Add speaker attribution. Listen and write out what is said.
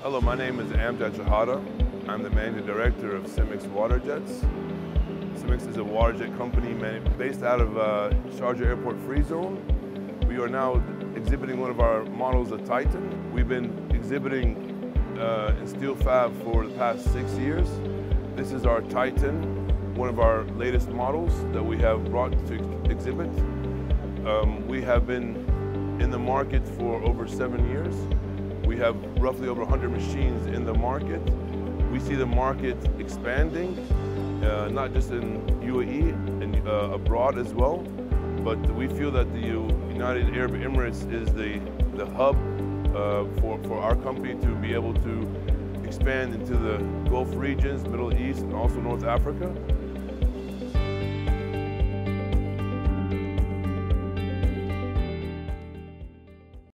Speaker 1: Hello, my name is Sharjah. I'm the managing director of Semyx Waterjets. Semyx is a waterjet company based out of Sharjah Airport Free Zone. We are now exhibiting one of our models, the Titan. We've been exhibiting in SteelFab for the past 6 years. This is our Titan, one of our latest models that we have brought to exhibit. We have been in the market for over 7 years. We have roughly over 100 machines in the market. We see the market expanding, not just in UAE and abroad as well, but we feel that the United Arab Emirates is the hub for our company to be able to expand into the Gulf regions, Middle East, and also North Africa.